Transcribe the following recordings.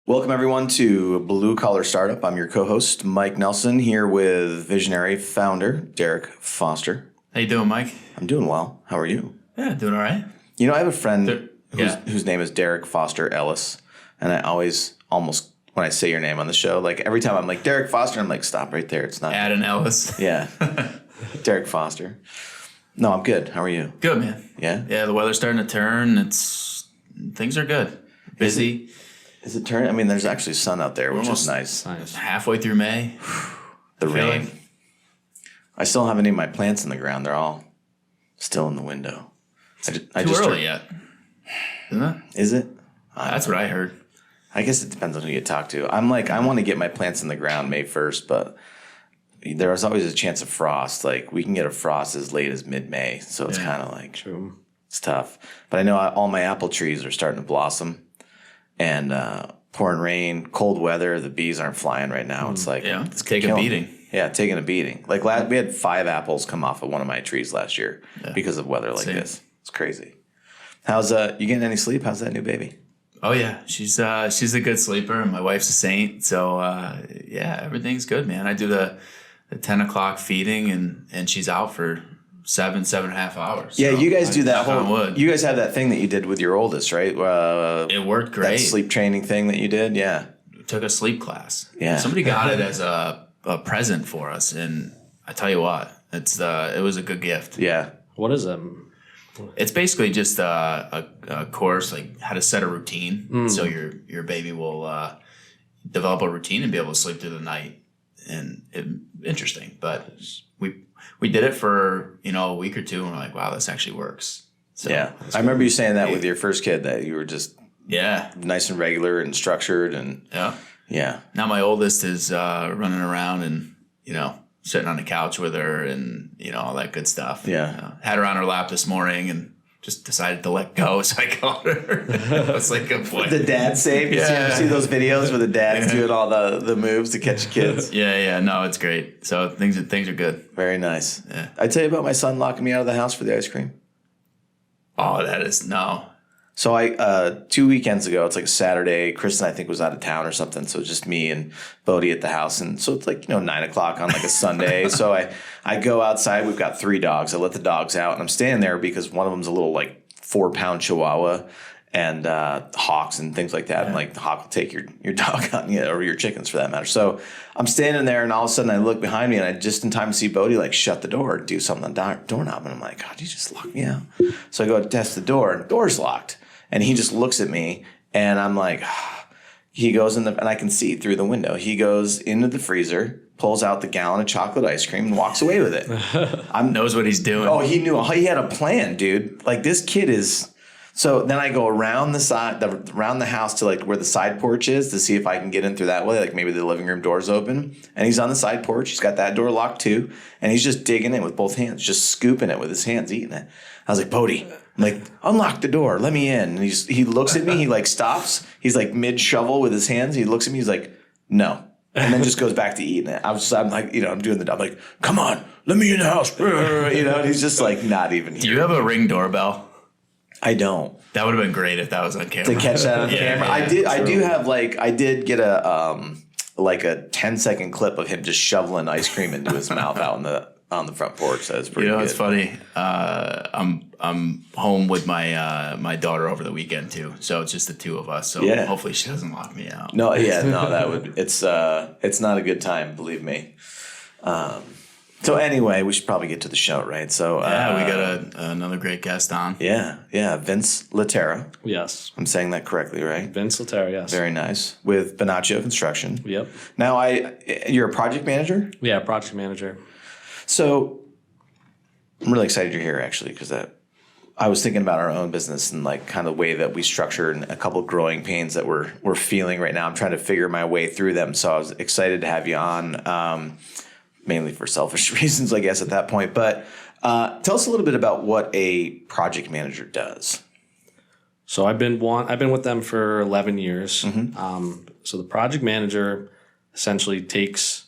Welcome, everyone, to Blue Collar Startup. I'm your co-host, Mike Nelson, here with visionary founder, Derek Foster. How you doing, Mike? I'm doing well. How are you? Yeah, doing all right. You know, I have a friend whose name is Derek Foster Ellis, and I always, almost, when I say your name on the show, like every time I'm like, Derek Foster, I'm like, stop right there. It's not. Add an Ellis. Yeah. Derek Foster. No, I'm good. How are you? Good, man. Yeah? Yeah, the weather's starting to turn. Things are good. Busy. Is it turning? I mean, there's actually sun out there, which is nice. Halfway through May. The rain. I still haven't any of my plants in the ground. They're all still in the window. Too early yet, isn't it? Is it? That's what I heard. I guess it depends on who you talk to. I'm like, I want to get my plants in the ground May 1st, but there is always a chance of frost. Like, we can get a frost as late as mid-May, so it's kind of like, True. It's tough. But I know all my apple trees are starting to blossom. And pouring rain, cold weather, the bees aren't flying right now. It's like it's taking a beating. Yeah, taking a beating. Like we had 5 apples come off of one of my trees last year because of weather like this. It's crazy. How's you getting any sleep? How's that new baby? Oh yeah, she's a good sleeper, and my wife's a saint. So everything's good, man. I do the 10 o'clock feeding, and she's out for 7.5 hours. Yeah, so you guys do that whole. You guys have that thing that you did with your oldest, right? It worked great. That sleep training thing that you did, yeah. We took a sleep class. Yeah, somebody got it as a present for us, and I tell you what, it was a good gift. Yeah. What is it? It's basically just a course like how to set a routine, so your baby will develop a routine and be able to sleep through the night. And interesting, but we did it for a week or two, and we're like, wow, this actually works. So, yeah, I remember you saying that with your first kid, that you were just nice and regular and structured, and yeah. Now my oldest is running around and sitting on the couch with her and all that good stuff. Yeah, had her on her lap this morning and just decided to let go, so I called her. I was like, good point. The dad save? You see those videos where the dad's doing all the moves to catch kids? Yeah. No, it's great. So things are good. Very nice. Yeah. I tell you about my son locking me out of the house for the ice cream. Oh, that is no. So I 2 weekends ago, it's like a Saturday. Kristen, I think, was out of town or something. So just me and Bodie at the house. And so it's like, 9 o'clock on like a Sunday. So I go outside. We've got 3 dogs. I let the dogs out. And I'm standing there because one of them's a little like 4-pound Chihuahua and hawks and things like that. Yeah. And like the hawk will take your dog out, or your chickens for that matter. So I'm standing there and all of a sudden I look behind me and I just in time to see Bodie like shut the door, do something on the doorknob. And I'm like, God, you just locked me out. So I go to test the door and the door's locked. And he just looks at me, and I'm like, he goes and I can see through the window. He goes into the freezer, pulls out the gallon of chocolate ice cream, and walks away with it. Knows what he's doing. Oh, he knew. He had a plan, dude. Like, this kid is. So then I go around around the house to like where the side porch is to see if I can get in through that way. Like maybe the living room door's open, and he's on the side porch. He's got that door locked too, and he's just digging it with both hands, just scooping it with his hands, eating it. I was like, Bodie, I'm like, unlock the door, let me in. And he looks at me, he like stops. He's like mid shovel with his hands. He looks at me, he's like, no, and then just goes back to eating it. I'm like, I'm doing I'm like, come on, let me in the house. And he's just like not even here. Do you have a Ring doorbell? I don't. That would have been great if that was on camera. To catch that on camera. Yeah, I did get a 10-second clip of him just shoveling ice cream into his mouth out on the front porch. That was pretty good. It's funny. I'm home with my daughter over the weekend too, so it's just the two of us. So hopefully she doesn't lock me out. No, that would. It's not a good time, believe me. So anyway, we should probably get to the show, right? So we got another great guest on. Yeah, Vince LaTerra. Yes, I'm saying that correctly, right? Vince LaTerra, yes. Very nice. With Bonacio Construction. Yep. Now, you're a project manager? Yeah, project manager. So I'm really excited you're here, actually, because I was thinking about our own business and like kind of the way that we structure and a couple of growing pains that we're feeling right now. I'm trying to figure my way through them. So I was excited to have you on. Mainly for selfish reasons, I guess, at that point. But tell us a little bit about what a project manager does. So I've been with them for 11 years. Mm-hmm. So the project manager essentially takes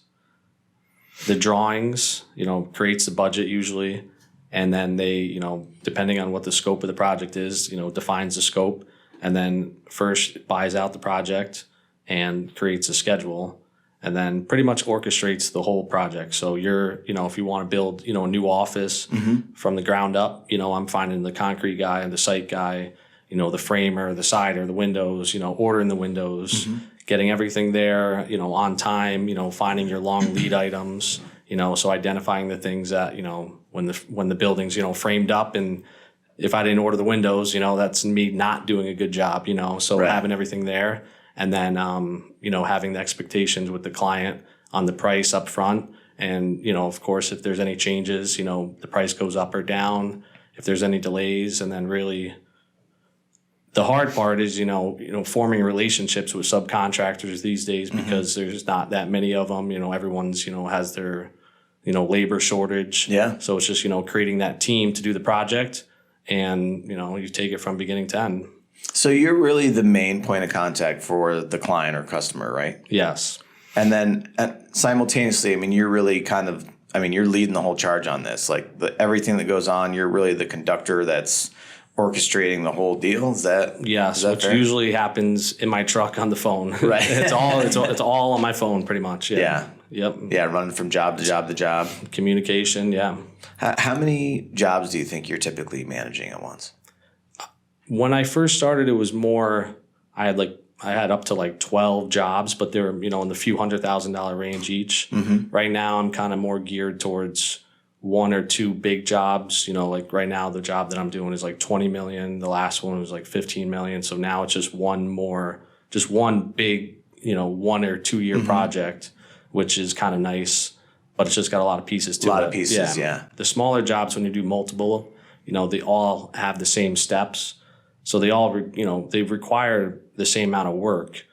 the drawings, creates the budget usually, and then they, depending on what the scope of the project is, defines the scope, and then first buys out the project and creates a schedule, and then pretty much orchestrates the whole project. So if you want to build, a new office from the ground up, I'm finding the concrete guy and the site guy, the framer, the sider, the windows, ordering the windows, getting everything there, on time, finding your long lead items, so identifying the things that, when the building's, framed up, and if I didn't order the windows, that's me not doing a good job, so having everything there. And then, having the expectations with the client on the price up front. And, of course, if there's any changes, the price goes up or down, if there's any delays. And then really the hard part is, forming relationships with subcontractors these days, because there's not that many of them. Everyone's, has their, labor shortage. Yeah. So it's just, creating that team to do the project, and, you take it from beginning to end. So you're really the main point of contact for the client or customer, right? Yes. And then simultaneously, you're really you're leading the whole charge on this. Like everything that goes on, you're really the conductor that's orchestrating the whole deal. Is that which fair? usually happens in my truck on the phone. Right. it's all on my phone pretty much. Yeah. Yep. Yeah, running from job to job to job. Communication, yeah. How many jobs do you think you're typically managing at once? When I first started, it was more, I had up to like 12 jobs, but they were, in the few $100,000 range each. Right now, I'm kind of more geared towards one or two big jobs. Like right now, the job that I'm doing is like 20 million. The last one was like 15 million. So now it's just one big, 1 or 2 year project, which is kind of nice, but it's just got a lot of pieces to it. A lot of pieces, yeah. The smaller jobs, when you do multiple, they all have the same steps. So they all, they require the same amount of work,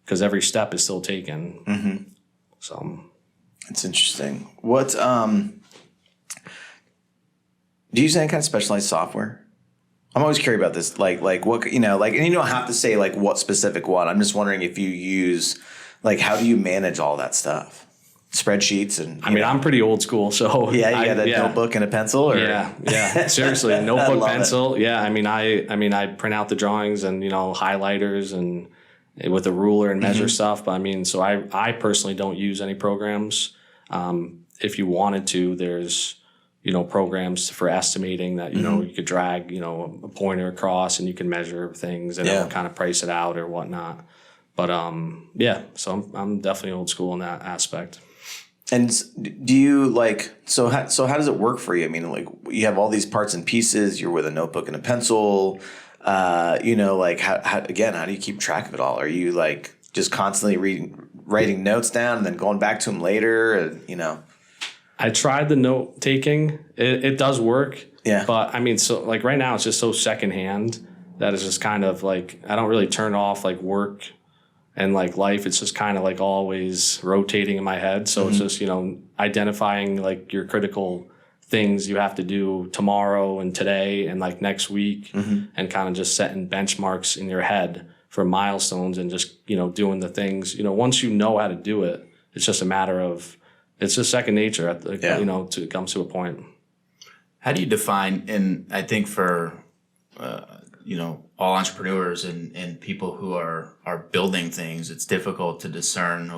because every step is still taken. So it's interesting. What do you use any kind of specialized software? I'm always curious about this. Like what, and you don't have to say like what specific one. I'm just wondering if you use, how do you manage all that stuff? Spreadsheets and I'm pretty old school, so you got a notebook and a pencil, or seriously, notebook, pencil. It. I print out the drawings and highlighters and with a ruler and measure stuff. But so I personally don't use any programs. If you wanted to, there's programs for estimating that you could drag a pointer across and you can measure things and it'll kind of price it out or whatnot. But so I'm definitely old school in that aspect. And do you so how does it work for you? You have all these parts and pieces. You're with a notebook and a pencil. How do you keep track of it all? Are you just constantly writing notes down and then going back to them later? I tried the note taking. It does work. Yeah. But right now it's just so secondhand that it's just kind of I don't really turn off work and life. It's just kind of always rotating in my head. So it's just, identifying your critical things you have to do tomorrow and today and next week, and kind of just setting benchmarks in your head for milestones and just, doing the things, once you know how to do it, it's just a matter of, it's just second nature it comes to a point. How do you define, and I think for, all entrepreneurs and people who are building things, it's difficult to discern,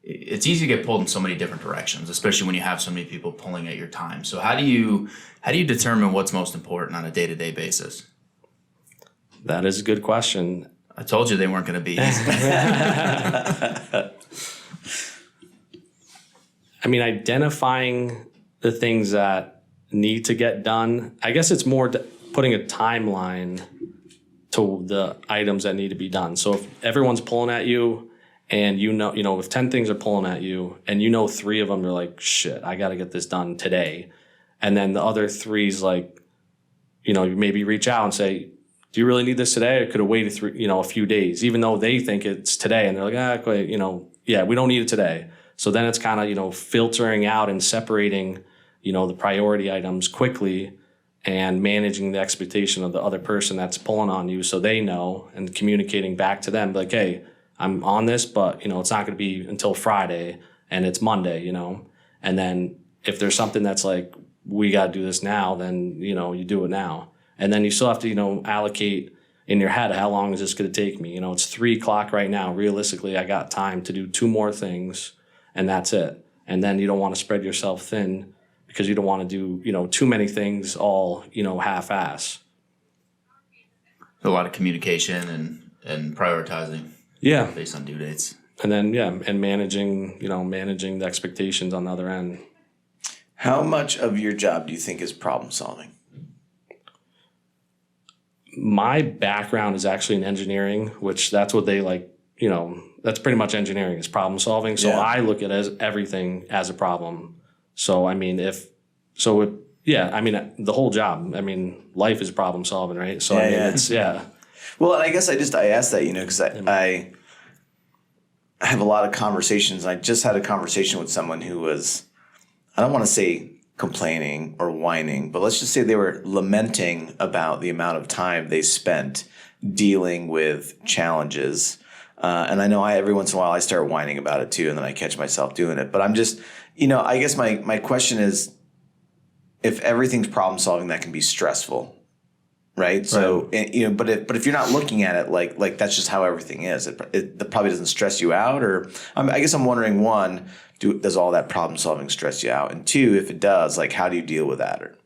it's easy to get pulled in so many different directions, especially when you have so many people pulling at your time. So how do you determine what's most important on a day-to-day basis? That is a good question. I told you they weren't going to be easy. Identifying the things that need to get done, I guess it's more putting a timeline to the items that need to be done. So if everyone's pulling at you and if 10 things are pulling at you and 3 of them are shit, I got to get this done today. And then the other 3's you maybe reach out and say, do you really need this today? Or could have waited a few days, even though they think it's today. And they're we don't need it today. So then it's kind of, filtering out and separating, the priority items quickly and managing the expectation of the other person that's pulling on you so they know, and communicating back to them hey, I'm on this, but, it's not going to be until Friday and it's Monday, And then if there's something that's we got to do this now, then, you do it now. And then you still have to, allocate, in your head, how long is this going to take me? You know, it's 3:00 right now. Realistically, I got time to do 2 more things, and that's it. And then you don't want to spread yourself thin because you don't want to do, you know, too many things all, you know, half-ass. A lot of communication and prioritizing. Yeah. Based on due dates. And then, and managing the expectations on the other end. How much of your job do you think is problem solving? My background is actually in engineering, which that's what they like, you know, that's pretty much engineering is problem solving. So I look at everything as a problem. So, I mean, the whole job, I mean, life is problem solving, right? So, it's. Well, and I guess I asked that, you know, because I have a lot of conversations. I just had a conversation with someone who was, I don't want to say complaining or whining, but let's just say they were lamenting about the amount of time they spent dealing with challenges. And I know every once in a while I start whining about it too, and then I catch myself doing it. But I'm just, you know, I guess my question is, if everything's problem solving, that can be stressful, right? So, you know, but if you're not looking at it like that's just how everything is, it probably doesn't stress you out. Or I guess I'm wondering, one, does all that problem solving stress you out? And two, if it does, like, how do you deal with that? Or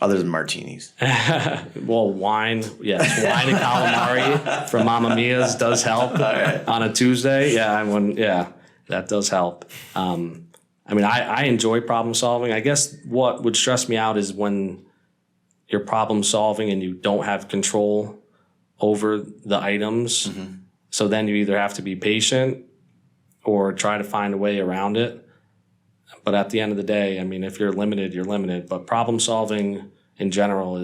other than martinis? Well, wine, yes. Wine and calamari from Mamma Mia's does help on a Tuesday. That does help. I mean, I enjoy problem solving. I guess what would stress me out is when you're problem solving and you don't have control over the items. Mm-hmm. So then you either have to be patient or try to find a way around it. But at the end of the day, I mean, if you're limited, you're limited. But problem solving in general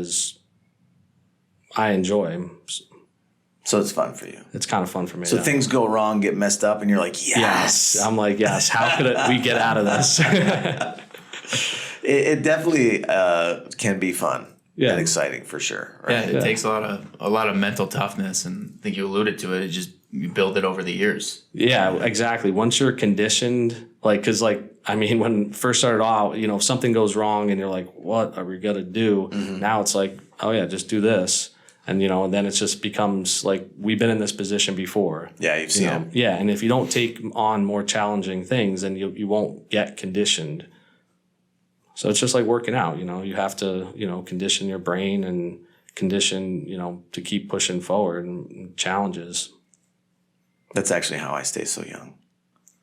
I enjoy. So it's fun for you. It's kind of fun for me. So things go wrong, get messed up, and you're like, yes. I'm like, yes. How could we get out of this? It definitely can be fun and exciting for sure. Right? Yeah, it takes a lot of mental toughness, and I think you alluded to it. You build it over the years. Yeah, exactly. Once you're conditioned, because I mean, when first started out, you know, if something goes wrong and you're like, what are we going to do? Mm-hmm. Now it's like, oh yeah, just do this. And, you know, and then it just becomes like, we've been in this position before. Yeah, you've seen it. Yeah, and if you don't take on more challenging things, then you won't get conditioned. So it's just like working out, you know. You have to, you know, condition your brain and condition, you know, to keep pushing forward and challenges. That's actually how I stay so young.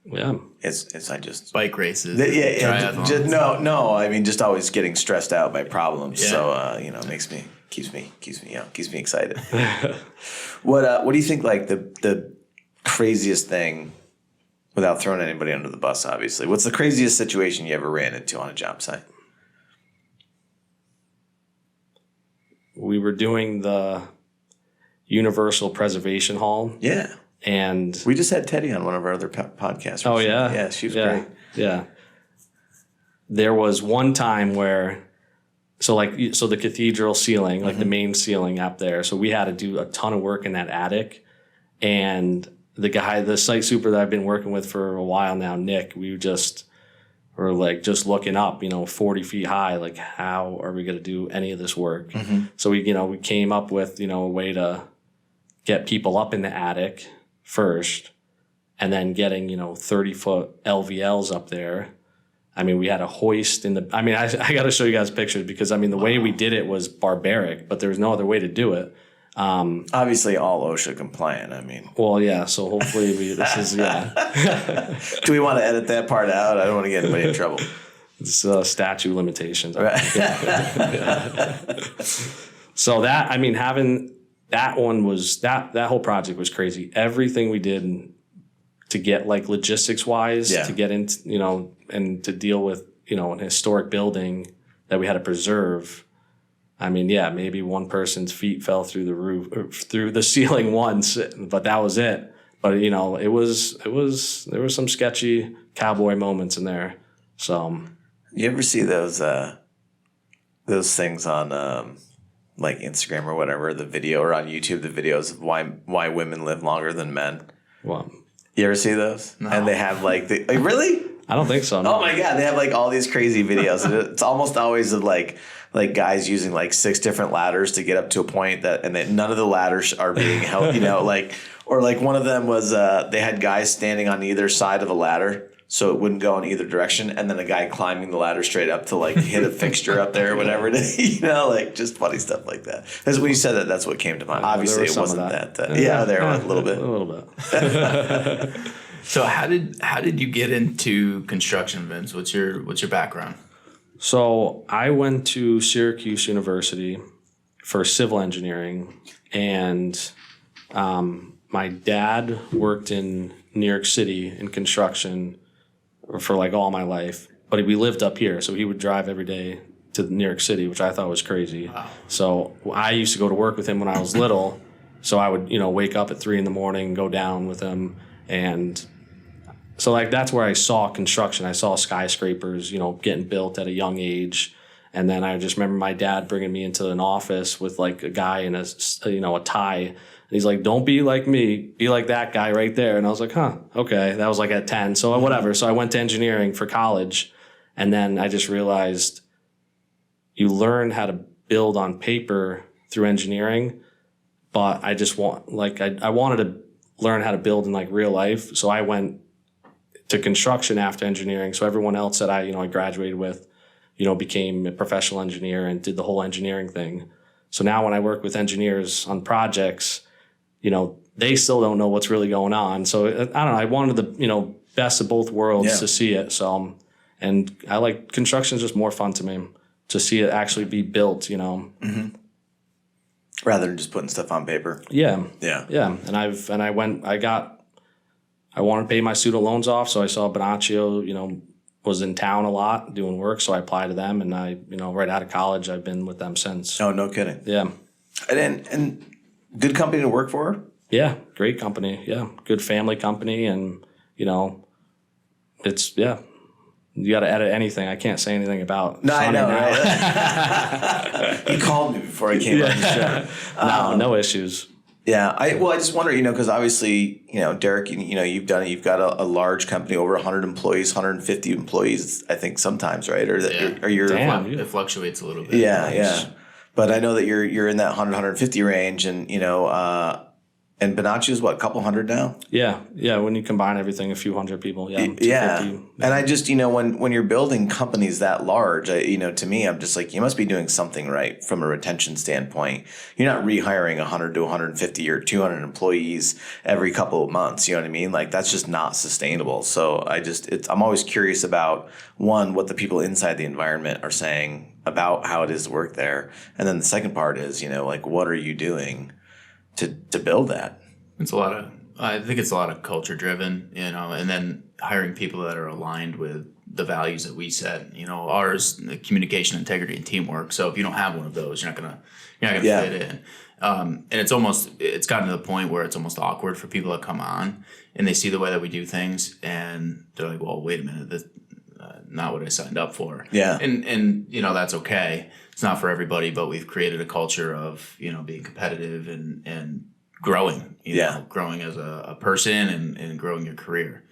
Yeah. It's I just bike races. No. I mean, just always getting stressed out by problems. Yeah. So you know, keeps me young, keeps me excited. What do you think? Like the craziest thing, without throwing anybody under the bus, obviously. What's the craziest situation you ever ran into on a job site? We were doing the Universal Preservation Hall. Yeah. And we just had Teddy on one of our other podcasts. Oh, yeah? Yeah, she was great. Yeah. There was one time where, so the cathedral ceiling, like the main ceiling up there, so we had to do a ton of work in that attic. And the site super that I've been working with for a while now, Nick, we were like just looking up, you know, 40 feet high, like how are we going to do any of this work? Mm-hmm. So we came up with, you know, a way to get people up in the attic first, and then getting, you know, 30-foot LVLs up there. I mean, we had a hoist I got to show you guys pictures because, I mean, the way we did it was barbaric, but there was no other way to do it. Obviously all OSHA compliant, I mean. Well, yeah, so hopefully Do we want to edit that part out? I don't want to get anybody in trouble. It's statute limitations. Right. So that, I mean, having that one was, that whole project was crazy. Everything we did to get, like, logistics wise, to get into, you know, and to deal with, you know, an historic building that we had to preserve. I mean, yeah, maybe one person's feet fell through the roof, or through the ceiling once, but that was it. But, you know, there was some sketchy cowboy moments in there. So, you ever see those things on like Instagram or whatever, the video, or on YouTube, the videos of why women live longer than men? Well, you ever see those? No. And they have like really? I don't think so. No. Oh my God, they have like all these crazy videos. And it's almost always of like guys using like 6 different ladders to get up to a point that none of the ladders are being held, or like one of them was they had guys standing on either side of a ladder so it wouldn't go in either direction, and then a guy climbing the ladder straight up to like hit a fixture up there or whatever it is, like just funny stuff like that. Because when you said that, that's what came to mind. Obviously, it wasn't that. There was a little bit. A little bit. So how did you get into construction, Vince? What's your background? So I went to Syracuse University for civil engineering, and my dad worked in New York City in construction for like all my life, but we lived up here, so he would drive every day to New York City, which I thought was crazy. Wow. So I used to go to work with him when I was little, so I would wake up at 3 a.m, go down with him, and so like that's where I saw construction. I saw skyscrapers, getting built at a young age. And then I just remember my dad bringing me into an office with like a guy in a tie. And he's like, don't be like me, be like that guy right there. And I was like, huh, okay. That was like at 10. So whatever. So I went to engineering for college. And then I just realized you learn how to build on paper through engineering. But I just I wanted to learn how to build in like real life. So I went to construction after engineering. So everyone else that I graduated with, became a professional engineer and did the whole engineering thing. So now when I work with engineers on projects, they still don't know what's really going on. So I don't know. I wanted the, best of both worlds to see it. So, and I like construction is just more fun to me to see it actually be built, Mm-hmm. Rather than just putting stuff on paper. Yeah. Yeah. Yeah. And I wanted to pay my student loans off. So I saw Bonacio, was in town a lot doing work. So I applied to them, and I, right out of college, I've been with them since. Oh, no kidding. Yeah. And good company to work for? Yeah. Great company. Yeah. Good family company. And, it's, yeah. You got to edit anything. I can't say anything about. No, I know, right? He called me before I came on the show. No issues. Yeah, I just wonder, because obviously, Derek, you've done it. You've got a large company, over 100 employees, 150 employees, I think sometimes, right? Or you're Damn, it fluctuates a little bit. Yeah. But I know that you're in that 100, 150 range, and and Bonacio's what, a couple hundred now? Yeah. When you combine everything, a few hundred people. Yeah. Yeah. And I just, when you're building companies that large, to me, I'm just like, you must be doing something right from a retention standpoint. You're not rehiring 100 to 150 or 200 employees every couple of months. You know what I mean? Like, that's just not sustainable. So I'm always curious about, one, what the people inside the environment are saying about how it is to work there. And then the second part is, what are you doing to build that? I think it's a lot of culture driven, and then hiring people that are aligned with the values that we set. Ours, communication, integrity, and teamwork. So if you don't have one of those, you're not gonna fit in. And it's gotten to the point where it's almost awkward for people that come on and they see the way that we do things, and they're like, well, wait a minute, that's not what I signed up for. Yeah. And that's okay. It's not for everybody, but we've created a culture of, being competitive and growing, growing as a person and growing your career.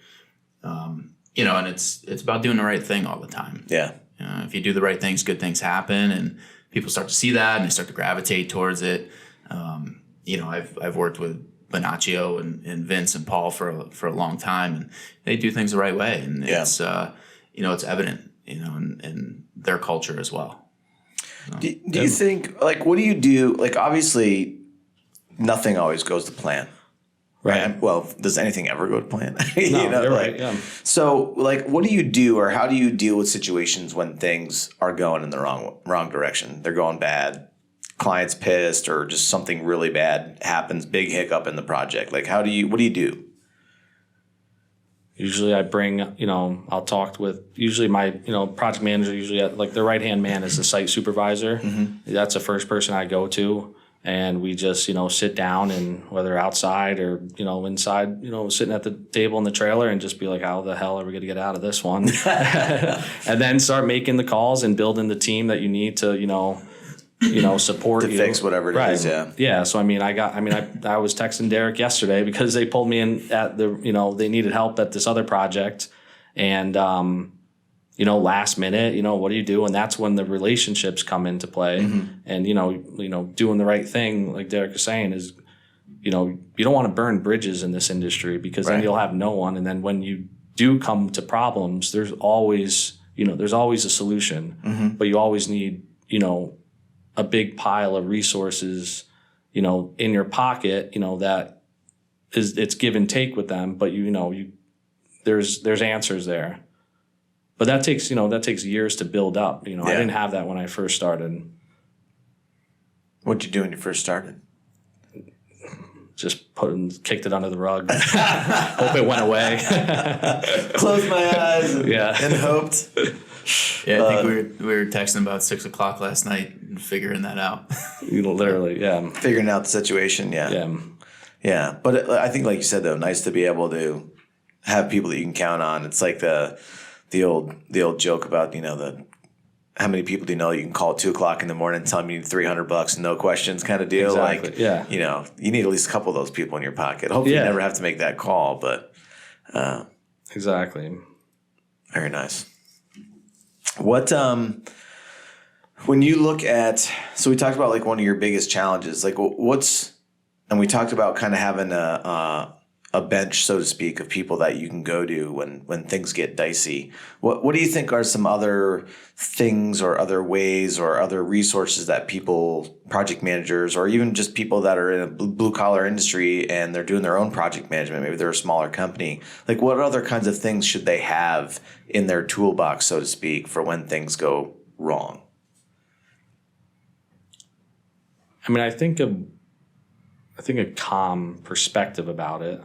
And it's about doing the right thing all the time. Yeah. If you do the right things, good things happen, and people start to see that and they start to gravitate towards it. I've worked with Bonacio and Vince and Paul for a long time, and they do things the right way. And it's, it's evident, in their culture as well. Do you think, what do you do? Obviously, nothing always goes to plan. Right. Well, does anything ever go to plan? No, you're right. Yeah. So, what do you do, or how do you deal with situations when things are going in the wrong direction? They're going bad, client's pissed, or just something really bad happens, big hiccup in the project. What do you do? Usually I bring, I'll talk with usually my, project manager, usually their right-hand man is the site supervisor. Mm-hmm. That's the first person I go to. And we just, sit down, and whether outside or, inside, sitting at the table in the trailer, and just be like, how the hell are we going to get out of this one? And then start making the calls and building the team that you need to, support to fix whatever it is. Yeah. Yeah. So, I was texting Derek yesterday because they pulled me in at they needed help at this other project. And, last minute, what do you do? And that's when the relationships come into play. And, doing the right thing, like Derek is saying, is, you don't want to burn bridges in this industry, because then you'll have no one. And then when you do come to problems, there's always a solution, but you always need, a big pile of resources, in your pocket, that it's give and take with them, but there's answers there. But that takes years to build up. I didn't have that when I first started. What'd you do when you first started? Just kicked it under the rug. Hope it went away. Closed my eyes and hoped. Yeah, I think we were texting about 6 o'clock last night and figuring that out. Literally, yeah. Figuring out the situation, yeah. But I think, like you said, though, nice to be able to have people that you can count on. It's like the old joke about how many people do you know you can call at 2 o'clock in the morning and tell them you need $300, no questions kind of deal. Exactly. Like, you need at least a couple of those people in your pocket. Hopefully you never have to make that call, but exactly. Very nice. What when you look at, so we talked about like one of your biggest challenges, like and we talked about kind of having a bench, so to speak, of people that you can go to when things get dicey. What do you think are some other things or other ways or other resources that people, project managers, or even just people that are in a blue collar industry and they're doing their own project management, maybe they're a smaller company, like what other kinds of things should they have in their toolbox, so to speak, for when things go wrong? I mean, I think a calm perspective about it,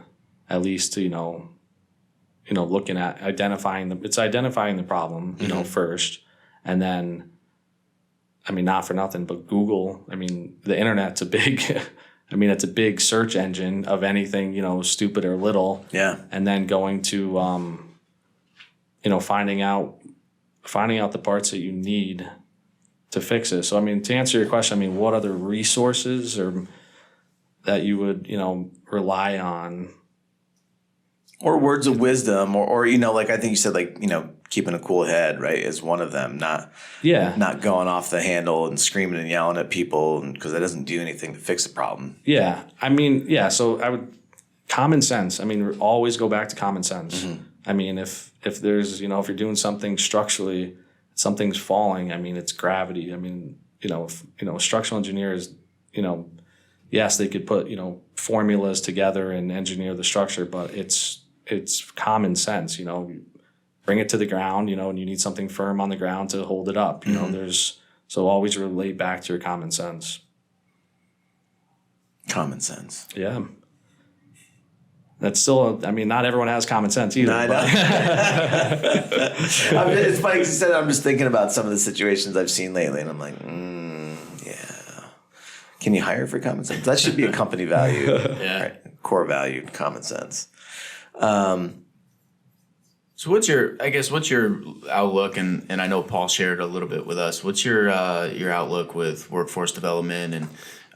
at least, looking at identifying the problem, first. And then, I mean, not for nothing, but Google, I mean, the internet's it's a big search engine of anything, stupid or little. Yeah. And then going to, finding out the parts that you need to fix it. So, I mean, to answer your question, I mean, what other resources or that you would, rely on? Or words of wisdom, or like I think you said, like, keeping a cool head, right, is one of them. Not going off the handle and screaming and yelling at people, because that doesn't do anything to fix the problem. Yeah, I mean, so I would common sense. I mean, always go back to common sense. I mean, if there's if you're doing something structurally, something's falling. I mean, it's gravity. I mean, if a structural engineer is yes, they could put formulas together and engineer the structure, but it's common sense. Bring it to the ground. And you need something firm on the ground to hold it up. So always relate back to your common sense. Common sense. Yeah. That's still, not everyone has common sense either. No, I know. It's funny because you said, I'm just thinking about some of the situations I've seen lately, and I'm like, yeah. Can you hire for common sense? That should be a company value. Right? Core value, common sense. So what's your outlook, and I know Paul shared a little bit with us, what's your outlook with workforce development, and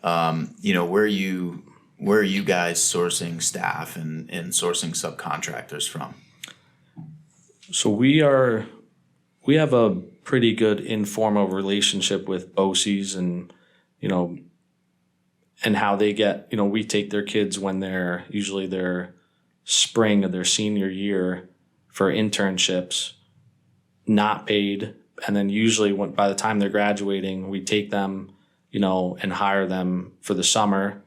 where are you guys sourcing staff and sourcing subcontractors from? So we have a pretty good informal relationship with BOCES, and and how they get, we take their kids when they're usually their spring of their senior year for internships, not paid. And then usually by the time they're graduating, we take them, and hire them for the summer.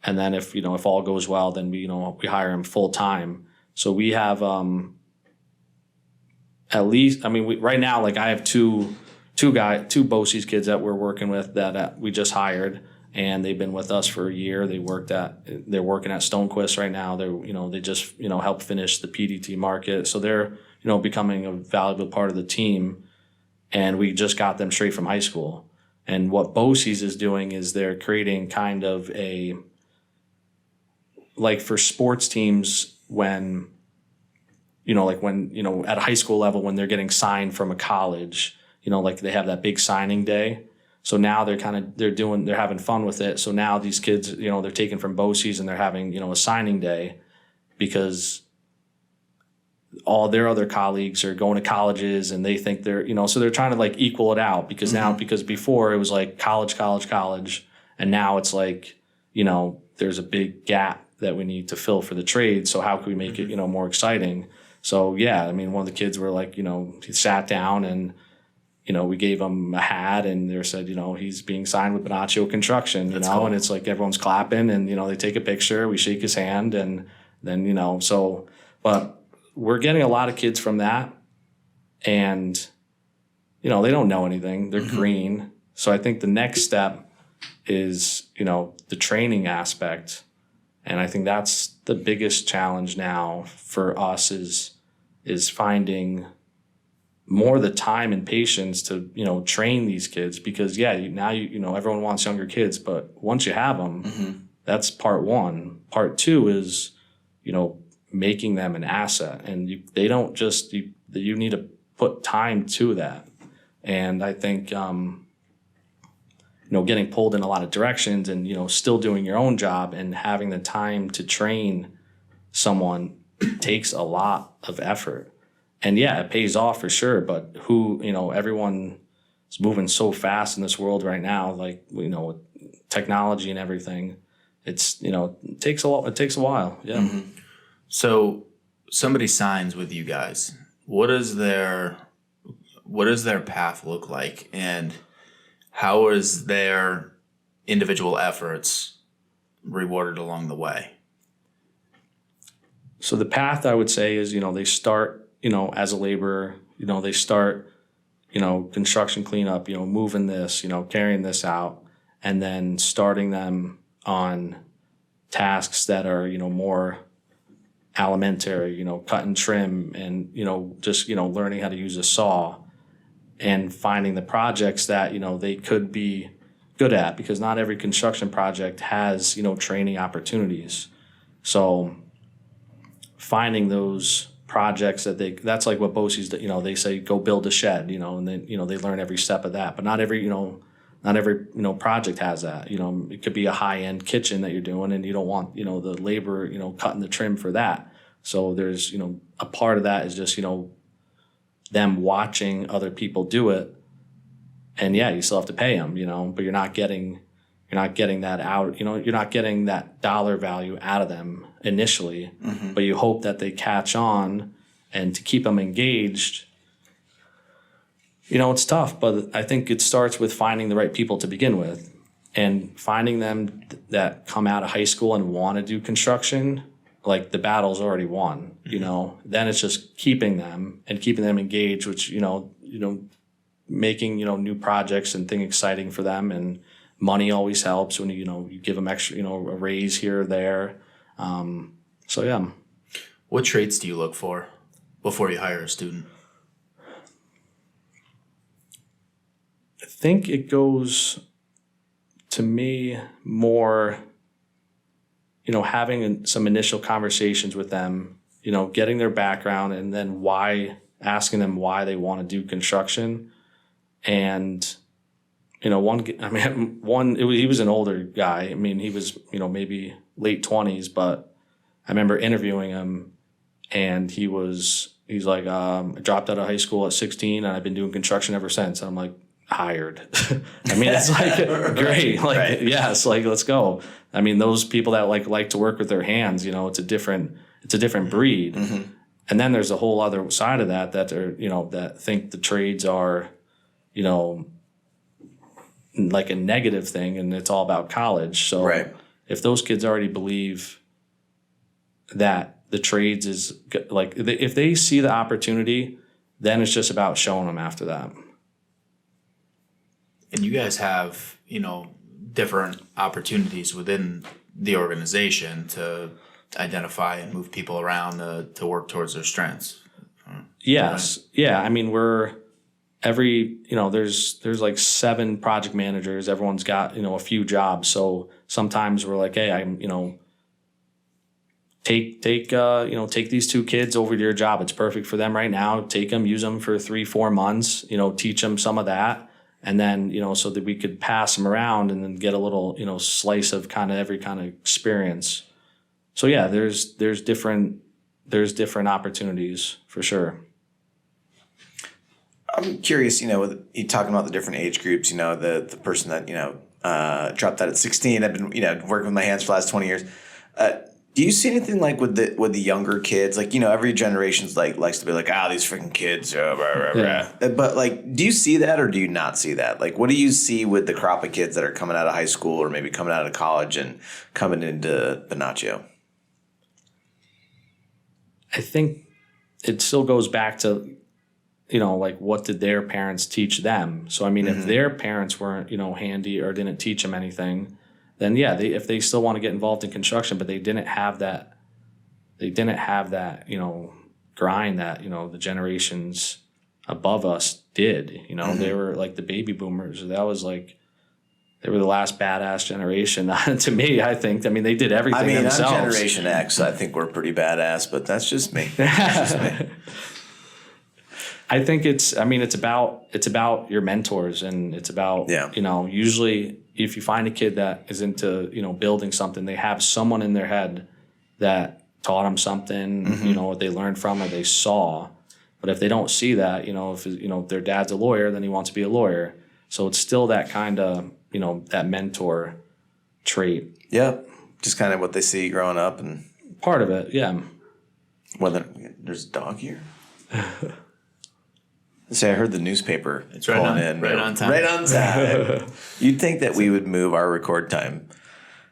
And then if all goes well, then we hire them full time. So we have, at least, right now, like I have two BOCES kids that we're working with that we just hired, and they've been with us for a year. They're working at Stonequist right now. They just helped finish the PDT market, so they're becoming a valuable part of the team. And we just got them straight from high school. And what BOCES is doing is they're creating kind of a, like for sports teams when at a high school level when they're getting signed from a college, like they have that big signing day. So now they're having fun with it. So now these kids, they're taken from BOCES and they're having, a signing day, because all their other colleagues are going to colleges and they think they're, so they're trying to like equal it out because because before it was like college, and now it's like, there's a big gap that we need to fill for the trade. So how can we make it, more exciting? So yeah, I mean, one of the kids were like, he sat down and, we gave him a hat and they said, he's being signed with Bonacio Construction, That's cool. And it's like everyone's clapping and, they take a picture, we shake his hand and then, but we're getting a lot of kids from that and, they don't know anything. They're green. So I think the next step is, the training aspect. And I think that's the biggest challenge now for us is finding more the time and patience to, train these kids because now everyone wants younger kids, but once you have them, that's part one. Part two is, making them an asset and they don't just, you need to put time to that. And I think, getting pulled in a lot of directions and, still doing your own job and having the time to train someone takes a lot of effort. And yeah, it pays off for sure. But everyone is moving so fast in this world right now, like, with technology and everything, it's, it takes a while. Yeah. So somebody signs with you guys. What does their path look like? And how is their individual efforts rewarded along the way? So the path I would say is, they start, as a laborer, they start, construction cleanup, moving this, carrying this out, and then starting them on tasks that are, more elementary, cut and trim and, just, learning how to use a saw and finding the projects that, they could be good at because not every construction project has, training opportunities. So finding those projects that's like what BOCES, they say, go build a shed, and then, they learn every step of that, but not every project has that. It could be a high-end kitchen that you're doing and you don't want, the labor, cutting the trim for that. So there's, a part of that is just, them watching other people do it. And yeah, you still have to pay them, but you're not getting that out, you're not getting that dollar value out of them initially, but you hope that they catch on. And to keep them engaged, it's tough, but I think it starts with finding the right people to begin with and finding them that come out of high school and want to do construction. Like the battle's already won, then it's just keeping them engaged, which, making, new projects and things exciting for them. And money always helps when, you give them extra, a raise here or there. So, yeah. What traits do you look for before you hire a student? I think it goes to me more, having some initial conversations with them, getting their background and then asking them why they want to do construction. And, he was an older guy. I mean, he was, maybe late 20s, but I remember interviewing him and he's like, I dropped out of hike school at 16 and I've been doing construction ever since. And I'm like, hired. I mean, it's like, great. Like, right. Yes, like, let's go. I mean, those people that like to work with their hands, it's a different breed. And then there's a whole other side of that are, that think the trades are, like a negative thing and it's all about college. So if those kids already believe that the trades is like, if they see the opportunity, then it's just about showing them after that. And you guys have, different opportunities within the organization to identify and move people around to work towards their strengths. Yes. Right? Yeah. I mean, there's like 7 project managers. Everyone's got, a few jobs. So sometimes we're like, hey, take these 2 kids over to your job. It's perfect for them right now. Take them, use them for 3-4 months, teach them some of that. And then, so that we could pass them around and then get a little, slice of kind of every kind of experience. So yeah, there's different there's different opportunities for sure. I'm curious, with you talking about the different age groups, the person that, dropped out at 16, I've been, working with my hands for the last 20 years. Do you see anything like with the younger kids? Like, every generation's likes to be like, these freaking kids. Yeah. But like, do you see that or do you not see that? Like, what do you see with the crop of kids that are coming out of high school or maybe coming out of college and coming into Bonacio? I think it still goes back to, like what did their parents teach them? So, I mean, if their parents weren't, handy or didn't teach them anything, then yeah, if they still want to get involved in construction, but they didn't have that, grind that, the generations above us did, they were like the baby boomers. That was like, they were the last badass generation to me, I think. I mean, they did everything themselves. I'm Generation X. I think we're pretty badass, but that's just me. That's just me. I think it's about your mentors, and it's about, usually if you find a kid that is into, building something, they have someone in their head that taught them something, what they learned from or they saw. But if they don't see that, if their dad's a lawyer, then he wants to be a lawyer. So it's still that kind of, that mentor trait. Yeah. Just kind of what they see growing up and part of it. Yeah. Whether there's a dog here. Say, I heard the newspaper it's right on, in. Right on time. Right on time. You'd think that we would move our record time.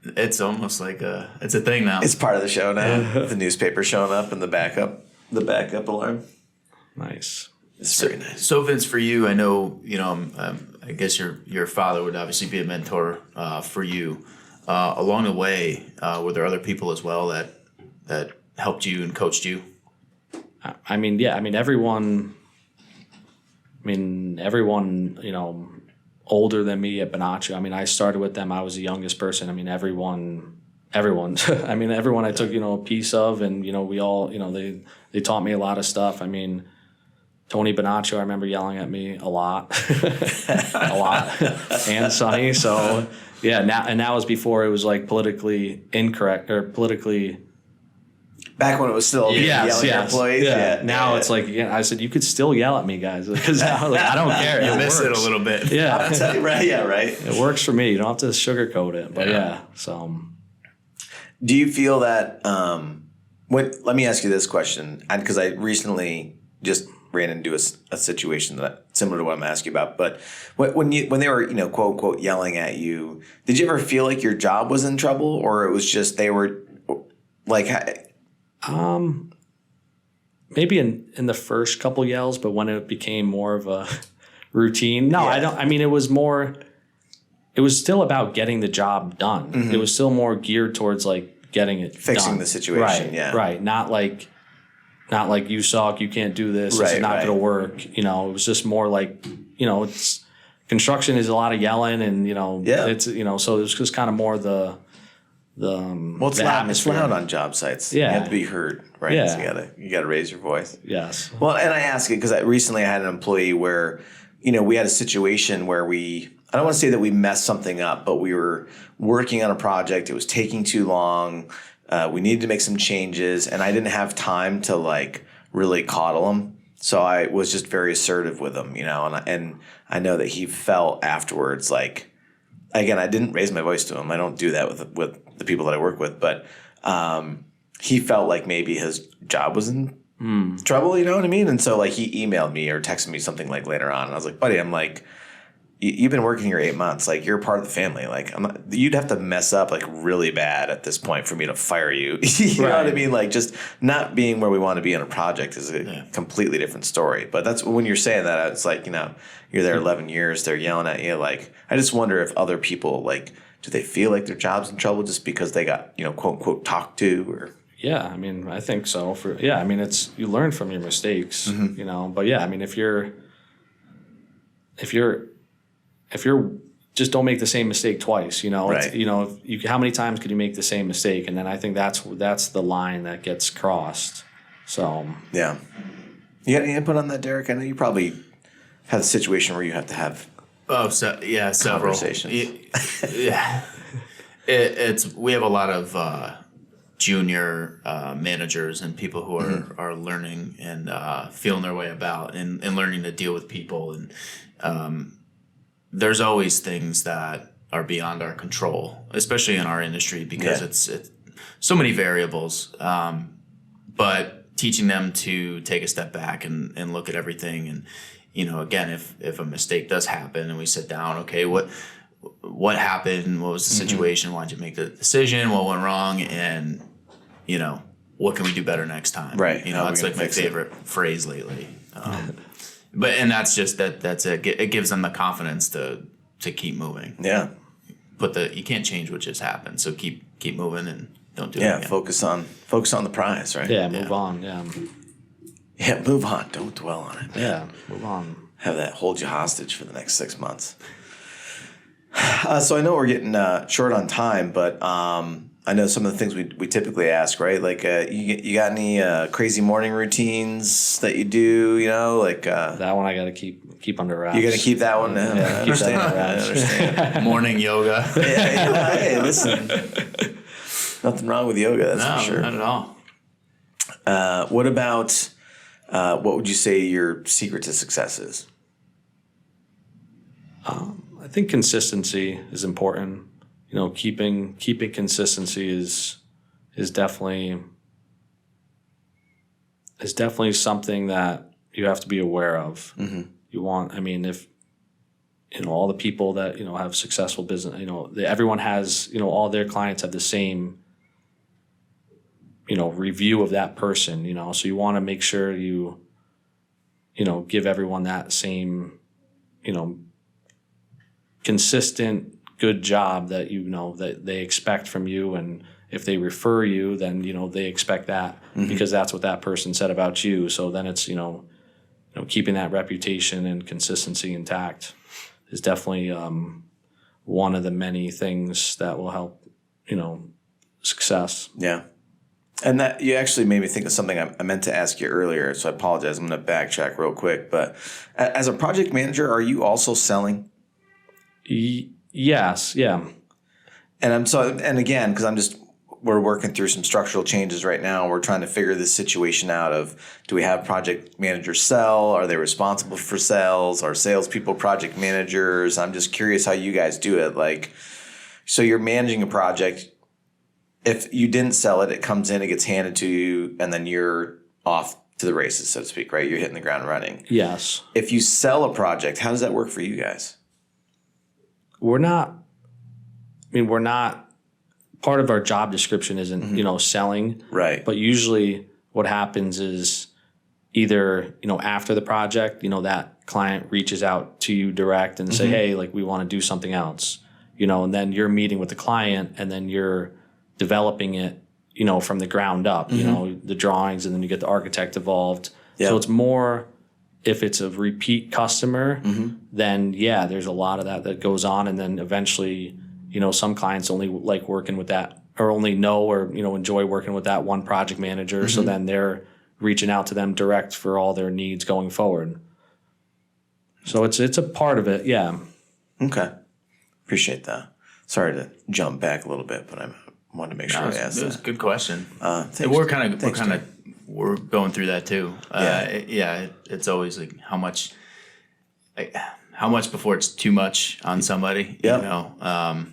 It's almost like it's a thing now. It's part of the show now. The newspaper showing up and the backup alarm. Nice. It's very nice. So Vince, for you, I know, I guess your father would obviously be a mentor for you. Along the way, were there other people as well that helped you and coached you? Everyone, older than me at Bonacio. I started with them. I was the youngest person. Everyone. Everyone I took, a piece of, and, we all, they taught me a lot of stuff. Tony Bonacio, I remember yelling at me a lot, and Sonny. So yeah, that was before it was like politically incorrect or politically. Back when it was still yelling at employees. Yeah. Now it's like, I said, you could still yell at me, guys, because now I don't care. You miss it a little bit. Yeah. I'll tell you, right? Yeah, right. It works for me. You don't have to sugarcoat it, but so. Do you feel that? Let me ask you this question, because I recently just ran into a situation similar to what I'm asking about. But when they were quote unquote yelling at you, did you ever feel like your job was in trouble, or it was just they were like? Maybe in the first couple yells, but when it became more of a routine, no, I don't. It was more. It was still about getting the job done. It was still more geared towards like getting it fixing done. The situation. Right, right. Not like you suck, you can't do this. It's not going to work. It was just more like it's construction is a lot of yelling, and it's so it's just kind of more the it's loud on job sites. Yeah, you have to be heard, right? Yeah, so you gotta raise your voice. Yes. Well, and I ask it because recently I had an employee where we had a situation where I don't want to say that we messed something up, but we were working on a project. It was taking too long. We needed to make some changes, and I didn't have time to like really coddle him. So I was just very assertive with him, and I know that he felt afterwards like, again, I didn't raise my voice to him. I don't do that with the people that I work with, but he felt like maybe his job was in trouble, you know what I mean? And so like he emailed me or texted me something like later on, and I was like, buddy, I'm like, you've been working here 8 months. Like, you're part of the family. Like, you'd have to mess up like really bad at this point for me to fire you. You know what I mean? Like, just not being where we want to be in a project is a completely different story. But that's when you're saying that, it's like, you're there 11 years, they're yelling at you. Like, I just wonder if other people, like, do they feel like their job's in trouble just because they got, quote unquote, talked to or? Yeah, I think so. It's you learn from your mistakes, But yeah, if you're just don't make the same mistake twice, Right. How many times could you make the same mistake? And then I think that's the line that gets crossed. So yeah, you got any input on that, Derek? I know you probably have a situation where you have to have several conversations. Yeah, we have a lot of junior managers and people who are learning and feeling their way about and learning to deal with people. And there's always things that are beyond our control, especially in our industry, because it's so many variables. But teaching them to take a step back and look at everything. And, again, if a mistake does happen and we sit down, okay, what happened? What was the situation? Why'd you make the decision? What went wrong? And, what can we do better next time? Right. It's like my favorite phrase lately. And that's just that's it. It gives them the confidence to keep moving. Yeah. You can't change what just happened. So keep moving and don't do it again. Focus on the prize, right? Yeah, move on. Yeah. Yeah, move on. Don't dwell on it. Man. Yeah, move on. Have that hold you hostage for the next 6 months. So I know we're getting short on time, but I know some of the things we typically ask, right? Like, you got any crazy morning routines that you do? That one I got to keep under wraps. You got to keep that one. I understand. I understand. Morning yoga. Hey, listen. Nothing wrong with yoga, that's for sure. Not at all. What about what would you say your secret to success is? I think consistency is important. Keeping consistency is definitely something that you have to be aware of. Mm-hmm. If all the people that have successful business, everyone has all their clients have the same review of that person. So you want to make sure you give everyone that same consistent good job that that they expect from you. And if they refer you, then they expect that because that's what that person said about you. So then it's keeping that reputation and consistency intact is definitely one of the many things that will help success. Yeah. And that you actually made me think of something I meant to ask you earlier, so I apologize. I'm going to backtrack real quick. But as a project manager, are you also selling? Yes, yeah. And again, because we're working through some structural changes right now. We're trying to figure this situation out of, do we have project managers sell? Are they responsible for sales? Are salespeople project managers? I'm just curious how you guys do it. Like, so you're managing a project. If you didn't sell it, it comes in, it gets handed to you, and then you're off to the races, so to speak, right? You're hitting the ground running. Yes. If you sell a project, how does that work for you guys? We're not part of our job description isn't, selling. Right. But usually what happens is either, after the project, that client reaches out to you direct and say, hey, like, we want to do something else, and then you're meeting with the client and then you're developing it, from the ground up, the drawings, and then you get the architect involved. Yep. So it's more, if it's a repeat customer, then there's a lot of that goes on. And then eventually, some clients only like working with that, or only know or, enjoy working with that one project manager. So then they're reaching out to them direct for all their needs going forward. So it's a part of it. Yeah. Okay. Appreciate that. Sorry to jump back a little bit, but I wanted to make sure I asked that. It was a good question. Thanks, we're going through that too. It's always like how much before it's too much on somebody. Yeah. A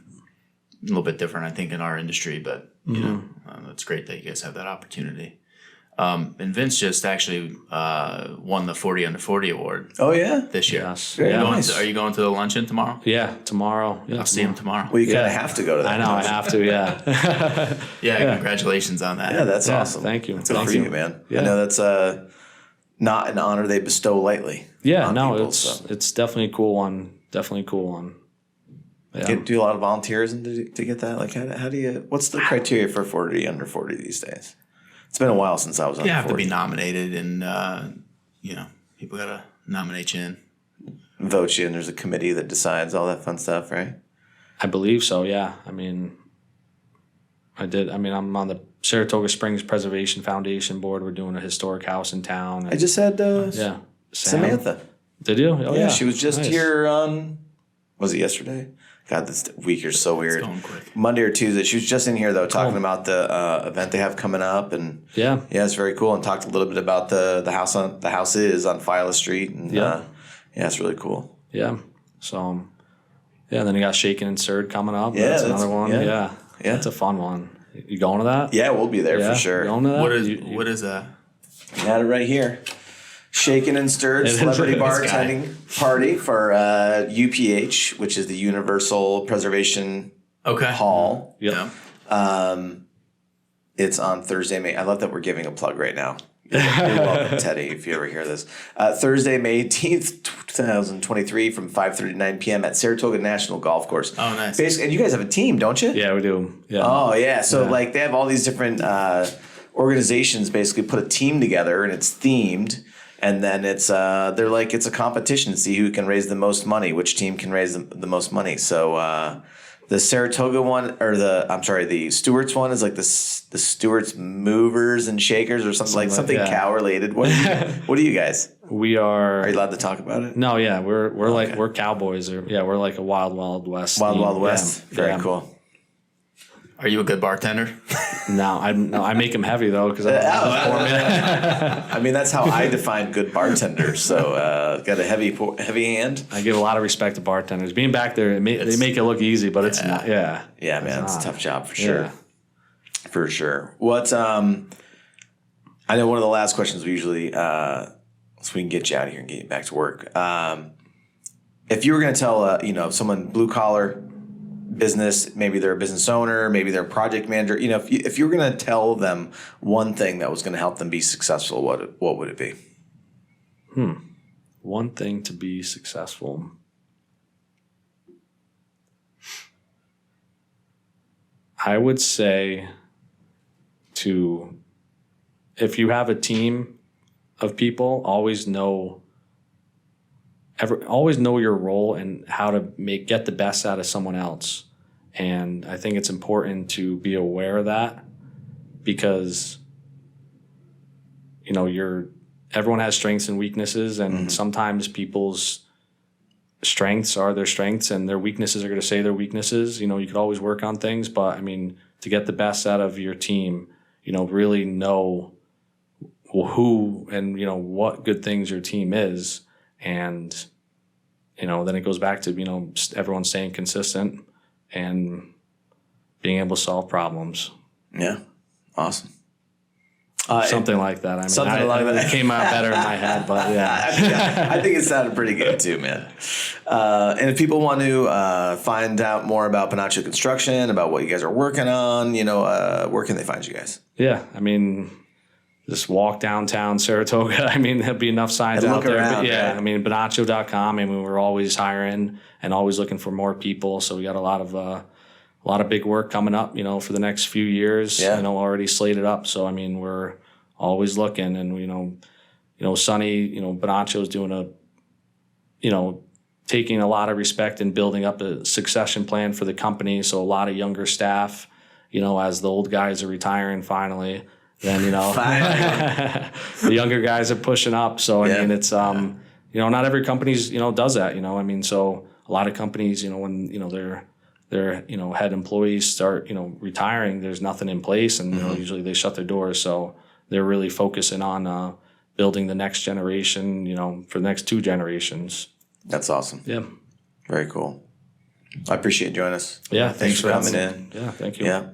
little bit different, I think, in our industry, but it's great that you guys have that opportunity. And Vince just actually won the 40 Under 40 award. Oh yeah, this year. Yes. Are you going to the luncheon tomorrow? Yeah, tomorrow. Yeah, I'll see him tomorrow. Well, you kind of have to go to that. I know, I have to. Yeah. Congratulations on that. Yeah, that's awesome. Thank you. That's good for you, man. Yeah. I know that's not an honor they bestow lightly. Yeah, it's definitely a cool one. Definitely a cool one. Yeah. Do a lot of volunteers to get that? Like, how do you? What's the criteria for 40 under 40 these days? It's been a while since I was on. You have to be nominated, and people gotta nominate you in, vote you, and there's a committee that decides all that fun stuff, right? I believe so. Yeah. I'm on the Saratoga Springs Preservation Foundation board. We're doing a historic house in town. I just had Samantha. Did you? Oh, yeah, she was just here on. Was it yesterday? God, this week is so weird. It's going quick. Monday or Tuesday. She was just in here though, talking about the event they have coming up, and yeah, it's very cool. And talked a little bit about the house on Phila Street, and yeah, it's really cool. Yeah. So, yeah. Then you got Shaken and Stirred coming up. Yeah, that's another one. Yeah, that's a fun one. You going to that? Yeah, we'll be there for sure. Going to that? What is that? I had it right here. Shaken and Stirred Celebrity Bartending Party for UPH, which is the Universal Preservation Hall. Yeah. It's on Thursday, May. I love that we're giving a plug right now. You're welcome, Teddy, if you ever hear this. Thursday, May 18th, 2023 from 5:30 to 9 p.m. at Saratoga National Golf Course. Oh, nice. Basically, and you guys have a team, don't you? Yeah, we do. Yeah. Oh, yeah. So, like, they have all these different organizations basically put a team together, and it's themed. And then it's it's a competition to see who can raise the most money, which team can raise the most money. So the Saratoga one, or the Stewart's one is like the Stewart's Movers and Shakers or something cow related. What are you guys? We are. Are you allowed to talk about it? No, yeah, we're cowboys, we're like a Wild Wild West. Wild West. Very cool. Are you a good bartender? No, I make them heavy though because I mean that's how I define good bartender. So got a heavy hand. I give a lot of respect to bartenders. Being back there, they make it look easy, but it's not. Yeah, man, it's a tough job for sure. Yeah. For sure. What's I know one of the last questions we usually so we can get you out of here and get you back to work. If you were going to tell someone blue collar business, maybe they're a business owner, maybe they're a project manager, if you were going to tell them one thing that was going to help them be successful, what would it be? One thing to be successful. I would say if you have a team of people, always know your role and how to get the best out of someone else. And I think it's important to be aware of that because, everyone has strengths and weaknesses, and sometimes people's strengths are their strengths and their weaknesses are going to say their weaknesses. You could always work on things, but I mean, to get the best out of your team, really know who and, what good things your team is. And, then it goes back to, everyone staying consistent and being able to solve problems. Yeah. Awesome. Something like that. I mean, it came out better in my head, but yeah. I think it sounded pretty good too, man. And if people want to find out more about Bonacio Construction, about what you guys are working on, where can they find you guys? Yeah. I mean, just walk downtown Saratoga. I mean, there'll be enough signs out there. Around, yeah. I mean, Bonacio.com. I mean, we're always hiring and always looking for more people. So we got a lot of big work coming up, for the next few years, already slated up. So, I mean, we're always looking and, Sonny, Bonacio's doing taking a lot of respect and building up a succession plan for the company. So a lot of younger staff, as the old guys are retiring finally, then, the younger guys are pushing up. So, I mean, it's, not every company's, does that, I mean, so a lot of companies, when, their head employees start, retiring, there's nothing in place and, usually they shut their doors. So they're really focusing on building the next generation, for the next 2 generations. That's awesome. Yeah. Very cool. I appreciate you joining us. Yeah. Thanks for coming in. Yeah. Thank you. Yeah.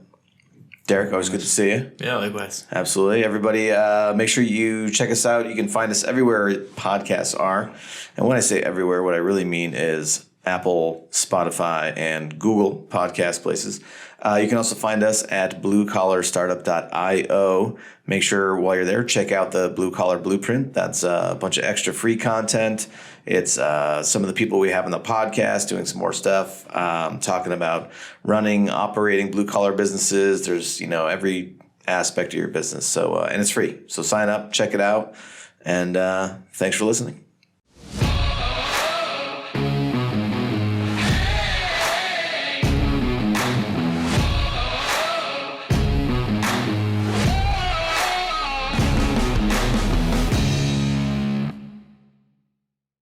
Derek, always good to see you. Yeah, likewise. Absolutely. Everybody, make sure you check us out. You can find us everywhere podcasts are. And when I say everywhere, what I really mean is Apple, Spotify, and Google podcast places. You can also find us at bluecollarstartup.io. Make sure while you're there, check out the Blue Collar Blueprint. That's a bunch of extra free content. It's some of the people we have on the podcast doing some more stuff, talking about running, operating blue collar businesses. There's, every aspect of your business. So, and it's free. So sign up, check it out. And thanks for listening.